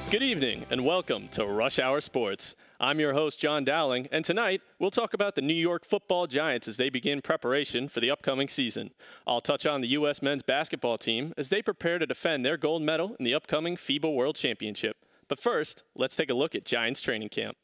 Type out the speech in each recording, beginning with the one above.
Good evening and welcome to Rush Hour Sports. I'm your host, John Dowling, and tonight we'll talk about the New York Football Giants as they begin preparation for the upcoming season. I'll touch on the U.S. men's basketball team as they prepare to defend their gold medal in the upcoming FIBA World Championship. But first, let's take a look at Giants training camp.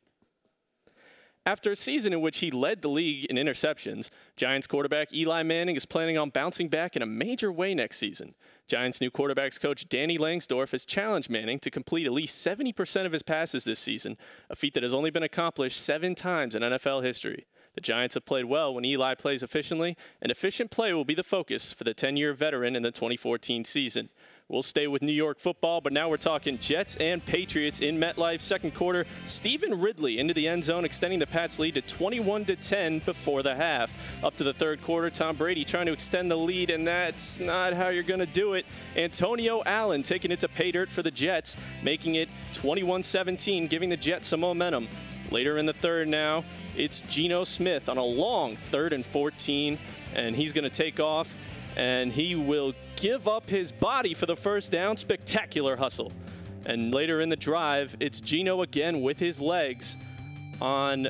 After a season in which he led the league in interceptions, Giants quarterback Eli Manning is planning on bouncing back in a major way next season. Giants' new quarterbacks coach Danny Langsdorf has challenged Manning to complete at least 70% of his passes this season, a feat that has only been accomplished 7 times in NFL history. The Giants have played well when Eli plays efficiently, and efficient play will be the focus for the 10-year veteran in the 2014 season. We'll stay with New York football, but now we're talking Jets and Patriots in MetLife. Second quarter, Stephen Ridley into the end zone, extending the Pats' lead to 21-10 before the half. Up to the third quarter, Tom Brady trying to extend the lead, and that's not how you're going to do it. Antonio Allen taking it to pay dirt for the Jets, making it 21-17, giving the Jets some momentum. Later in the third now, it's Geno Smith on a long 3rd and 14, and he's going to take off, and he will give up his body for the first down. Spectacular hustle. And later in the drive, it's Geno again with his legs on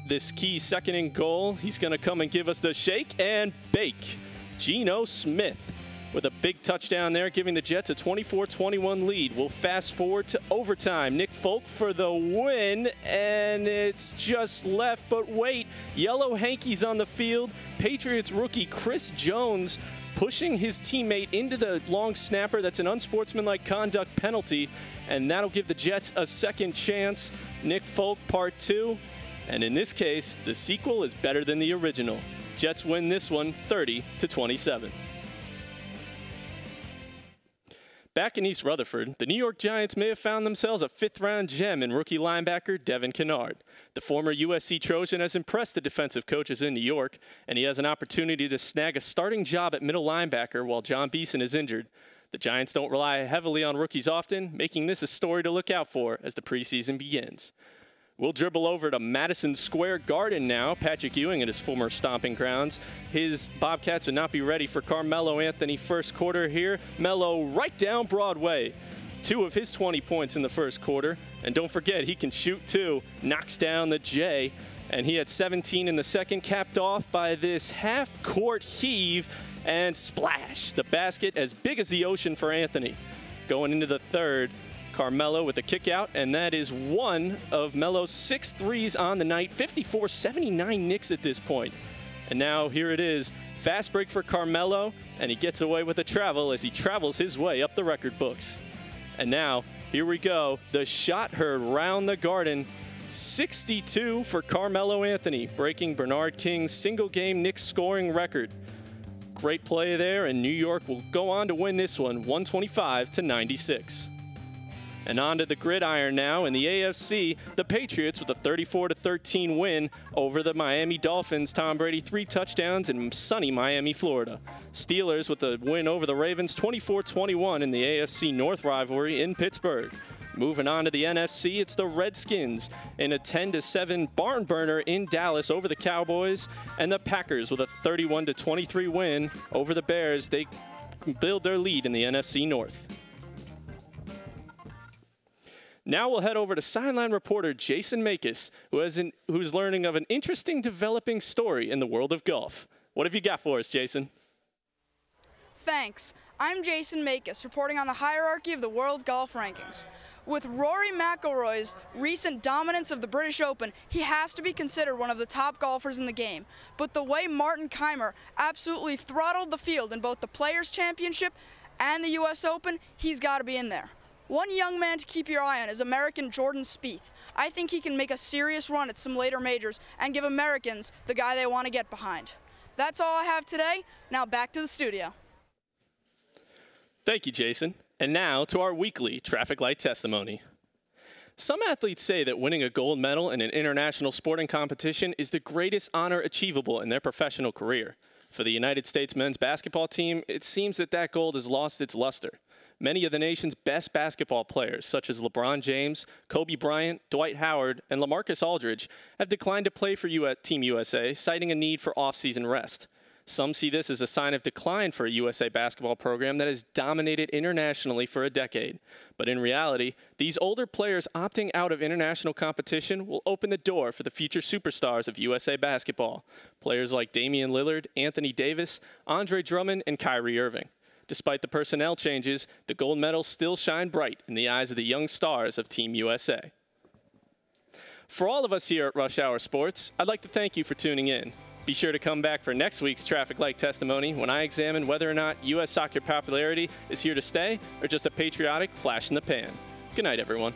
this key 2nd and goal. He's going to come and give us the shake and bake. Geno Smith with a big touchdown there, giving the Jets a 24-21 lead. We'll fast forward to overtime. Nick Folk for the win, and it's just left, but wait. Yellow hankies on the field. Patriots rookie Chris Jones pushing his teammate into the long snapper. That's an unsportsmanlike conduct penalty, and that'll give the Jets a second chance. Nick Folk part 2, and in this case, the sequel is better than the original. Jets win this one 30-27. Back in East Rutherford, the New York Giants may have found themselves a 5th-round gem in rookie linebacker Devin Kennard. The former USC Trojan has impressed the defensive coaches in New York, and he has an opportunity to snag a starting job at middle linebacker while John Beeson is injured. The Giants don't rely heavily on rookies often, making this a story to look out for as the preseason begins. We'll dribble over to Madison Square Garden now. Patrick Ewing at his former stomping grounds. His Bobcats would not be ready for Carmelo Anthony first quarter here. Melo right down Broadway. 2 of his 20 points in the first quarter. And don't forget, he can shoot too. Knocks down the J. And he had 17 in the second, capped off by this half-court heave and splash. The basket as big as the ocean for Anthony. Going into the third, Carmelo with a kick out, and that is one of Melo's 6 threes on the night. 54-79 Knicks at this point. And now here it is. Fast break for Carmelo, and he gets away with the travel as he travels his way up the record books. And now, here we go. The shot heard round the Garden. 62 for Carmelo Anthony, breaking Bernard King's single-game Knicks scoring record. Great play there, and New York will go on to win this one 125-96. And on to the gridiron now. In the AFC, the Patriots with a 34-13 win over the Miami Dolphins. Tom Brady 3 touchdowns in sunny Miami, Florida. Steelers with a win over the Ravens 24-21 in the AFC North rivalry in Pittsburgh. Moving on to the NFC, it's the Redskins in a 10-7 barn burner in Dallas over the Cowboys. And the Packers with a 31-23 win over the Bears. They build their lead in the NFC North. Now we'll head over to sideline reporter Jason Makis, who's learning of an interesting developing story in the world of golf. What have you got for us, Jason? Thanks. I'm Jason Makis, reporting on the hierarchy of the world golf rankings. With Rory McIlroy's recent dominance of the British Open, he has to be considered one of the top golfers in the game. But the way Martin Kaymer absolutely throttled the field in both the Players' Championship and the U.S. Open, he's got to be in there. One young man to keep your eye on is American Jordan Spieth. I think he can make a serious run at some later majors and give Americans the guy they want to get behind. That's all I have today. Now back to the studio. Thank you, Jason. And now to our weekly traffic light testimony. Some athletes say that winning a gold medal in an international sporting competition is the greatest honor achievable in their professional career. For the United States men's basketball team, it seems that that gold has lost its luster. Many of the nation's best basketball players, such as LeBron James, Kobe Bryant, Dwight Howard, and LaMarcus Aldridge, have declined to play for Team USA, citing a need for off-season rest. Some see this as a sign of decline for a USA basketball program that has dominated internationally for a decade. But in reality, these older players opting out of international competition will open the door for the future superstars of USA basketball. Players like Damian Lillard, Anthony Davis, Andre Drummond, and Kyrie Irving. Despite the personnel changes, the gold medals still shine bright in the eyes of the young stars of Team USA. For all of us here at Rush Hour Sports, I'd like to thank you for tuning in. Be sure to come back for next week's Traffic Light Testimony when I examine whether or not U.S. soccer popularity is here to stay or just a patriotic flash in the pan. Good night, everyone.